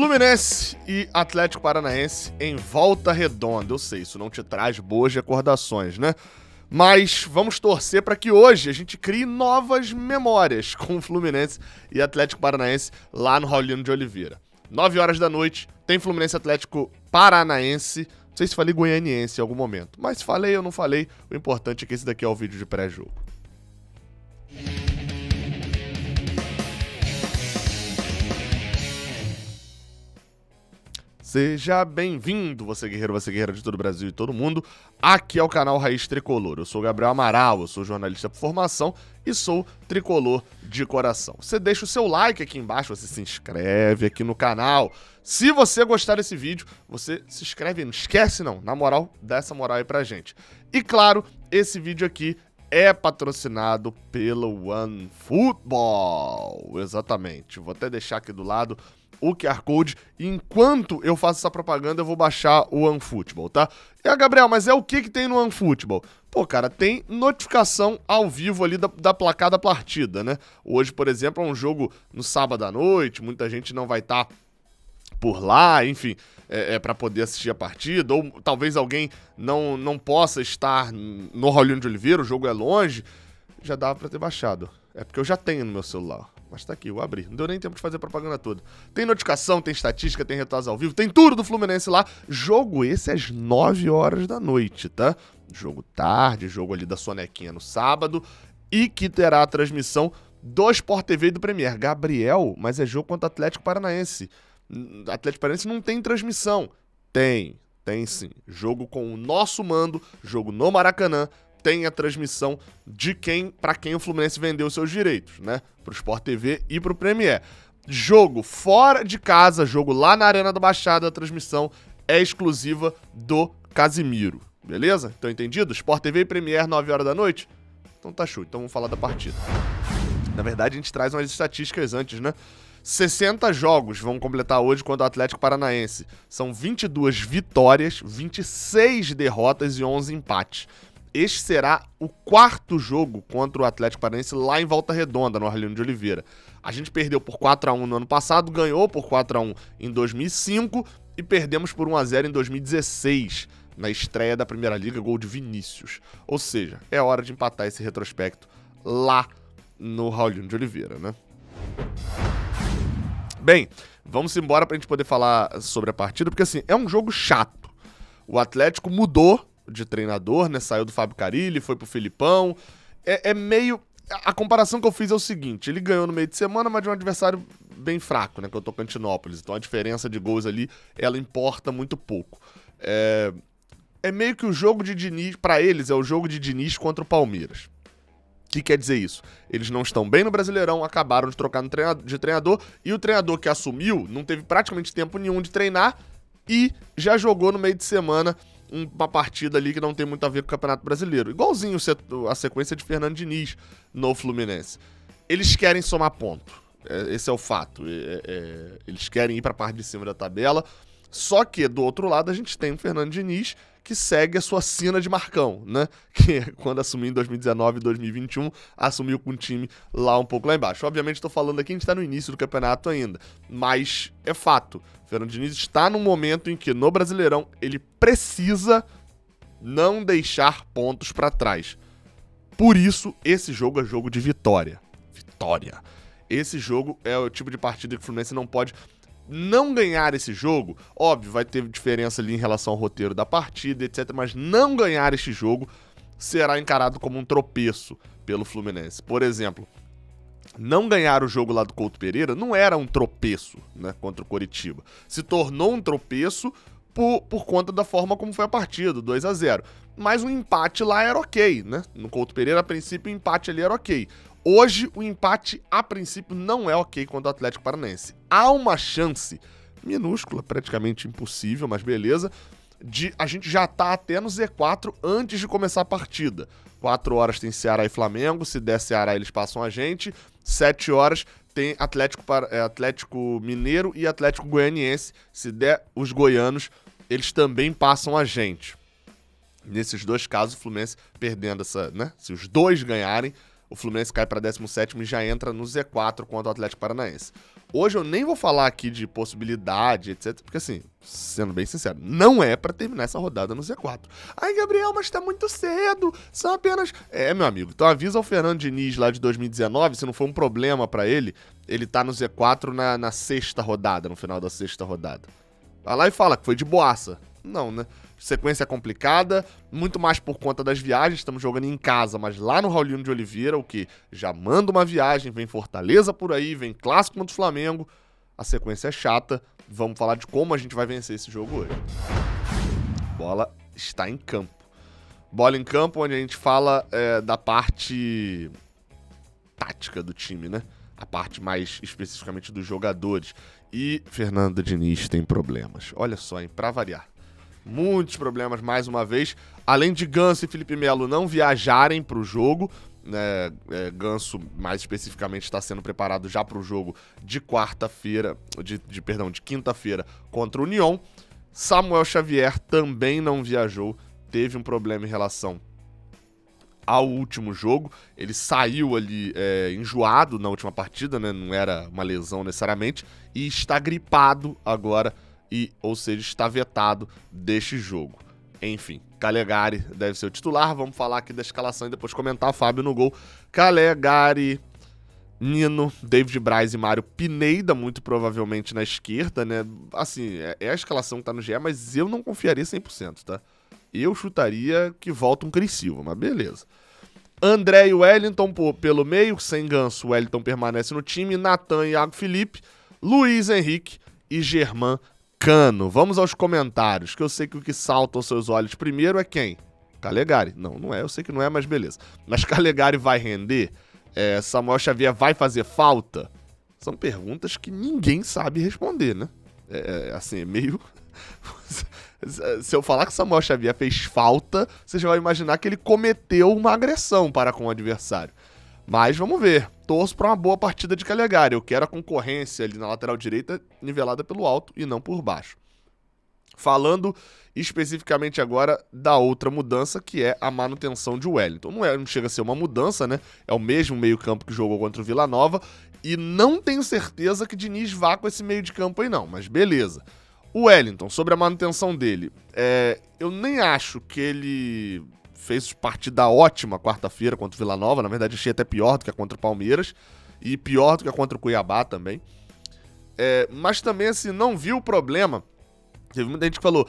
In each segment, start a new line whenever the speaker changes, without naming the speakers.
Fluminense e Atlético Paranaense em Volta Redonda. Eu sei, isso não te traz boas recordações, né? Mas vamos torcer para que hoje a gente crie novas memórias com o Fluminense e Atlético Paranaense lá no Raulino de Oliveira. 9 horas da noite, tem Fluminense Atlético Paranaense. Não sei se falei goianiense em algum momento, mas se falei ou não falei, o importante é que esse daqui é o vídeo de pré-jogo. Seja bem-vindo, você guerreira de todo o Brasil e todo mundo. Aqui é o canal Raiz Tricolor. Eu sou o Gabriel Amaral, eu sou jornalista por formação e sou tricolor de coração. Você deixa o seu like aqui embaixo, você se inscreve aqui no canal. Se você gostar desse vídeo, você se inscreve, não esquece não, na moral, dá essa moral aí pra gente. E claro, esse vídeo aqui é patrocinado pelo OneFootball. Exatamente, vou até deixar aqui do lado o QR Code, e enquanto eu faço essa propaganda, eu vou baixar o OneFootball, tá? E Gabriel, mas é o que tem no OneFootball? Pô, cara, tem notificação ao vivo ali da placar da partida, né? Hoje, por exemplo, é um jogo no sábado à noite, muita gente não vai estar por lá, enfim, para poder assistir a partida, ou talvez alguém não possa estar no Raulino de Oliveira, o jogo é longe, já dava pra ter baixado. É porque eu já tenho no meu celular. Mas tá aqui, eu abri. Não deu nem tempo de fazer a propaganda toda. Tem notificação, tem estatística, tem resultados ao vivo, tem tudo do Fluminense lá. Jogo esse às 9 horas da noite, tá? Jogo tarde, jogo ali da sonequinha no sábado. E que terá a transmissão do Sport TV e do Premier. Gabriel, mas é jogo contra o Atlético Paranaense. Atlético Paranaense não tem transmissão. Tem sim. Jogo com o nosso mando, jogo no Maracanã. Tem a transmissão de para quem o Fluminense vendeu os seus direitos, né? Pro Sport TV e pro Premier. Jogo fora de casa, jogo lá na Arena da Baixada, a transmissão é exclusiva do Casimiro, beleza? Então entendido? Sport TV e Premier, 9 horas da noite? Então tá show, então vamos falar da partida. Na verdade, a gente traz umas estatísticas antes, né? 60 jogos vão completar hoje contra o Atlético Paranaense. São 22 vitórias, 26 derrotas e 11 empates. Este será o quarto jogo contra o Atlético Paranaense lá em Volta Redonda, no Raulino de Oliveira. A gente perdeu por 4-1 no ano passado, ganhou por 4-1 em 2005 e perdemos por 1-0 em 2016, na estreia da Primeira Liga, gol de Vinícius. Ou seja, é hora de empatar esse retrospecto lá no Raulino de Oliveira, né? Bem, vamos embora pra gente poder falar sobre a partida, porque assim, é um jogo chato. O Atlético mudou de treinador, né? Saiu do Fábio Carille, foi pro Filipão. É meio... A comparação que eu fiz é o seguinte, ele ganhou no meio de semana, mas de um adversário bem fraco, né? Que é o Tocantinópolis. Então a diferença de gols ali, ela importa muito pouco. É meio que o jogo de Diniz, pra eles, é o jogo de Diniz contra o Palmeiras. O que quer dizer isso? Eles não estão bem no Brasileirão, acabaram de trocar de treinador, e o treinador que assumiu não teve praticamente tempo nenhum de treinar e já jogou no meio de semana uma partida ali que não tem muito a ver com o Campeonato Brasileiro. Igualzinho a sequência de Fernando Diniz no Fluminense. Eles querem somar ponto. Esse é o fato. Eles querem ir para a parte de cima da tabela. Só que, do outro lado, a gente tem o Fernando Diniz, que segue a sua sina de Marcão, né? Que quando assumiu em 2019 e 2021, assumiu com o time lá um pouco lá embaixo. Obviamente, estou falando aqui, a gente está no início do campeonato ainda. Mas é fato. O Fernando Diniz está num momento em que, no Brasileirão, ele precisa não deixar pontos para trás. Por isso, esse jogo é jogo de vitória. Vitória. Esse jogo é o tipo de partida que o Fluminense não pode... Não ganhar esse jogo, óbvio, vai ter diferença ali em relação ao roteiro da partida, etc. Mas não ganhar este jogo será encarado como um tropeço pelo Fluminense. Por exemplo, não ganhar o jogo lá do Couto Pereira não era um tropeço, né, contra o Coritiba. Se tornou um tropeço por conta da forma como foi a partida, 2-0. Mas o empate lá era ok, né? No Couto Pereira, a princípio, o empate ali era ok. Hoje, o empate, a princípio, não é ok contra o Atlético Paranaense. Há uma chance, minúscula, praticamente impossível, mas beleza, de a gente já tá até no Z4 antes de começar a partida. 4 horas tem Ceará e Flamengo, se der Ceará eles passam a gente. 7 horas tem Atlético Mineiro e Atlético Goianiense. Se der os goianos, eles também passam a gente. Nesses dois casos, o Fluminense perdendo essa, né? Se os dois ganharem, o Fluminense cai para 17º e já entra no Z4 contra o Atlético Paranaense. Hoje eu nem vou falar aqui de possibilidade, etc, porque assim, sendo bem sincero, não é pra terminar essa rodada no Z4. Ai, Gabriel, mas tá muito cedo, são apenas... meu amigo, então avisa ao Fernando Diniz lá de 2019, se não for um problema pra ele tá no Z4 na sexta rodada, no final da sexta rodada. Vai lá e fala que foi de boaça. Não, né? Sequência complicada, muito mais por conta das viagens, estamos jogando em casa, mas lá no Raulino de Oliveira, o que já manda uma viagem, vem Fortaleza por aí, vem clássico contra o Flamengo, a sequência é chata, vamos falar de como a gente vai vencer esse jogo hoje. Bola está em campo. Bola em campo onde a gente fala da parte tática do time, né? A parte mais especificamente dos jogadores. E Fernando Diniz tem problemas. Olha só, hein? Pra variar. Muitos problemas mais uma vez. Além de Ganso e Felipe Melo não viajarem para o jogo, né, Ganso mais especificamente está sendo preparado já para o jogo de quarta-feira, de quinta-feira contra o Union. Samuel Xavier também não viajou, teve um problema em relação ao último jogo. Ele saiu ali enjoado na última partida, né, não era uma lesão necessariamente, e está gripado agora. Ou seja, está vetado deste jogo. Enfim, Calegari deve ser o titular. Vamos falar aqui da escalação e depois comentar. Fábio no gol. Calegari, Nino, David Braz e Mário Pineda, muito provavelmente na esquerda, né? Assim, é a escalação que tá no GE, mas eu não confiaria 100%, tá? Eu chutaria que volta um Cris Silva, mas beleza. André e Wellington pelo meio, sem Ganso, o Wellington permanece no time. Natan e Iago Felipe, Luiz Henrique e Germán Cano. Vamos aos comentários, que eu sei que o que salta aos seus olhos primeiro é quem? Calegari. Não é, eu sei que não é, mas beleza. Mas Calegari vai render? Samuel Xavier vai fazer falta? São perguntas que ninguém sabe responder, né? Assim, é meio... Se eu falar que Samuel Xavier fez falta, você já vai imaginar que ele cometeu uma agressão para com o adversário. Mas vamos ver. Torço para uma boa partida de Calegari. Eu quero a concorrência ali na lateral direita nivelada pelo alto e não por baixo. Falando especificamente agora da outra mudança, que é a manutenção de Wellington. Não chega a ser uma mudança, né? É o mesmo meio-campo que jogou contra o Vila Nova. E não tenho certeza que Diniz vá com esse meio de campo aí não, mas beleza. O Wellington, sobre a manutenção dele, eu nem acho que ele fez partida ótima quarta-feira contra o Vila Nova. Na verdade, achei até pior do que a contra o Palmeiras e pior do que a contra o Cuiabá também. Mas também, assim, não viu o problema. Teve muita gente que falou,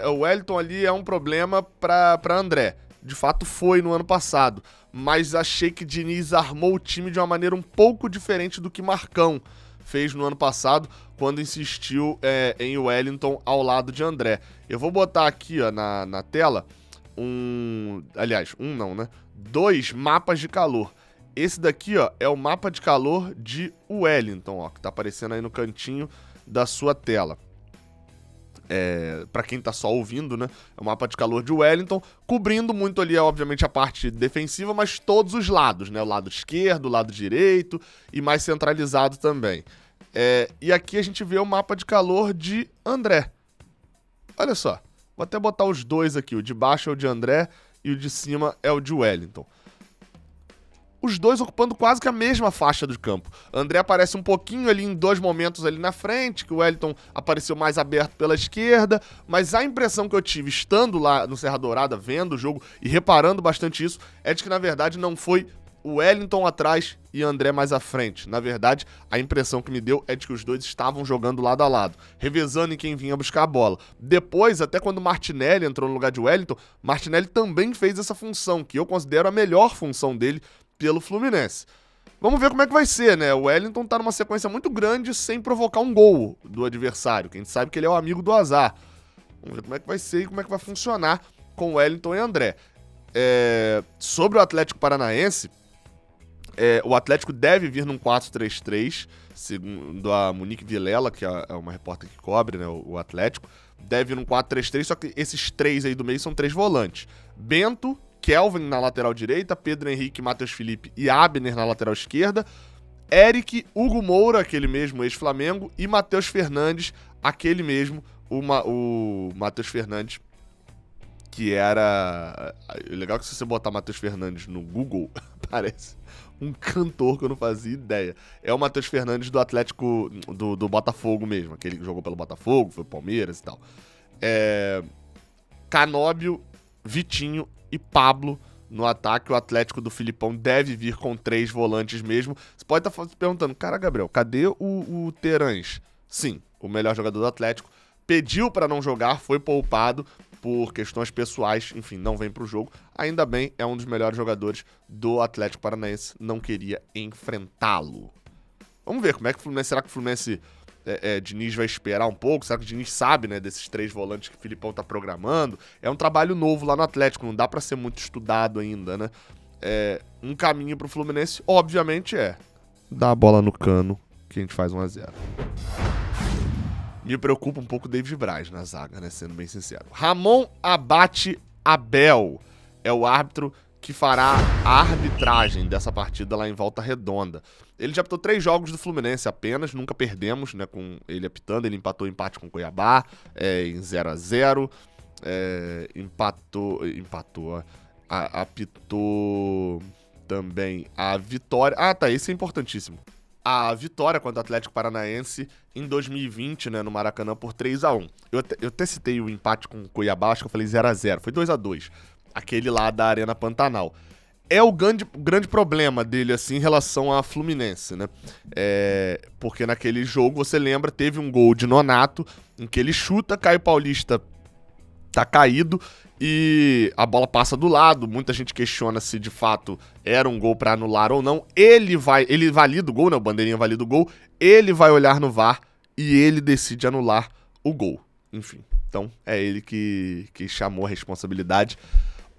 o Wellington ali é um problema pra André. De fato foi no ano passado, mas achei que Diniz armou o time de uma maneira um pouco diferente do que Marcão fez no ano passado, quando insistiu em Wellington ao lado de André. Eu vou botar aqui ó, na tela dois mapas de calor. Esse daqui ó, é o mapa de calor de Wellington, ó, que tá aparecendo aí no cantinho da sua tela. Para quem tá só ouvindo, né? É o mapa de calor de Wellington, cobrindo muito ali, obviamente, a parte defensiva, mas todos os lados, né? O lado esquerdo, o lado direito e mais centralizado também. E aqui a gente vê o mapa de calor de André. Olha só, vou até botar os dois aqui, o de baixo é o de André e o de cima é o de Wellington. Os dois ocupando quase que a mesma faixa do campo. André aparece um pouquinho ali em dois momentos ali na frente, que o Wellington apareceu mais aberto pela esquerda, mas a impressão que eu tive estando lá no Serra Dourada, vendo o jogo e reparando bastante isso, é de que na verdade não foi o Wellington atrás e André mais à frente. Na verdade, a impressão que me deu é de que os dois estavam jogando lado a lado, revezando em quem vinha buscar a bola. Depois, até quando o Martinelli entrou no lugar de Wellington, Martinelli também fez essa função, que eu considero a melhor função dele pelo Fluminense. Vamos ver como é que vai ser, né? O Wellington tá numa sequência muito grande sem provocar um gol do adversário, que a gente sabe que ele é o amigo do azar. Vamos ver como é que vai ser e como é que vai funcionar com o Wellington e André. Sobre o Atlético Paranaense, o Atlético deve vir num 4-3-3, segundo a Monique Vilela, que é uma repórter que cobre, né, o Atlético, deve vir num 4-3-3, só que esses três aí do meio são três volantes. Bento, Kelvin na lateral direita, Pedro Henrique, Matheus Felipe e Abner na lateral esquerda, Eric, Hugo Moura, aquele mesmo ex-Flamengo, e Matheus Fernandes, aquele mesmo, o Matheus Fernandes, que era... Legal que se você botar Matheus Fernandes no Google, Parece um cantor que eu não fazia ideia. É o Matheus Fernandes do Atlético, do Botafogo mesmo. Aquele que jogou pelo Botafogo, foi Palmeiras e tal. Canóbio, Vitinho e Pablo no ataque. O Atlético do Filipão deve vir com 3 volantes mesmo. Você pode estar se perguntando, cara, Gabriel, cadê o Terãs? Sim, o melhor jogador do Atlético. Pediu para não jogar, foi poupado por questões pessoais, enfim, não vem pro jogo. Ainda bem, é um dos melhores jogadores do Atlético Paranaense, não queria enfrentá-lo. Vamos ver como é que o Fluminense, será que o Fluminense, Diniz vai esperar um pouco? Será que o Diniz sabe, né, desses 3 volantes que o Filipão tá programando? É um trabalho novo lá no Atlético, não dá pra ser muito estudado ainda, né? Um caminho pro Fluminense, obviamente, dar a bola no cano, que a gente faz 1-0. Me preocupa um pouco o David Braz na zaga, né? Sendo bem sincero. Ramon Abate Abel é o árbitro que fará a arbitragem dessa partida lá em Volta Redonda. Ele já apitou 3 jogos do Fluminense apenas, nunca perdemos, né? Com ele apitando, ele empatou empate com o Cuiabá em 0-0. Apitou também a vitória. Ah, tá, isso é importantíssimo. A vitória contra o Atlético Paranaense em 2020, né, no Maracanã, por 3-1. Eu até citei o empate com o Cuiabá, acho que eu falei 0-0. Foi 2-2. Aquele lá da Arena Pantanal. É o grande problema dele, assim, em relação à Fluminense, né? Porque naquele jogo, você lembra, teve um gol de Nonato, em que ele chuta, Caio Paulista tá caído e a bola passa do lado. Muita gente questiona se de fato era um gol pra anular ou não. Ele valida o gol, né? O bandeirinha valida o gol. Ele vai olhar no VAR e ele decide anular o gol. Enfim, então é ele que chamou a responsabilidade.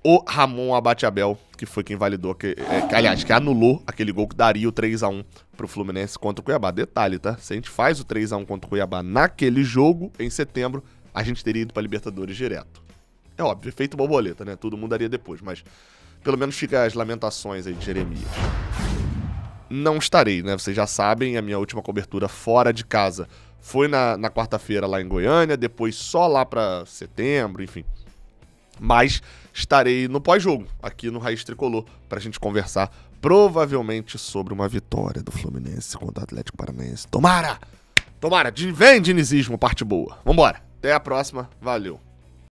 O Ramon Abate Abel, que foi quem validou, que anulou aquele gol que daria o 3-1 pro Fluminense contra o Cuiabá. Detalhe, tá? Se a gente faz o 3-1 contra o Cuiabá naquele jogo, em setembro, a gente teria ido pra Libertadores direto. É óbvio, efeito borboleta, né? Todo mundo daria depois, mas pelo menos fica as lamentações aí de Jeremias. Não estarei, né? Vocês já sabem, a minha última cobertura fora de casa foi na quarta-feira lá em Goiânia, depois só lá pra setembro, enfim. Mas estarei no pós-jogo, aqui no Raiz Tricolor, pra gente conversar provavelmente sobre uma vitória do Fluminense contra o Atlético Paranaense. Tomara! Tomara! Vem, dinizismo, parte boa. Vambora! Até a próxima. Valeu!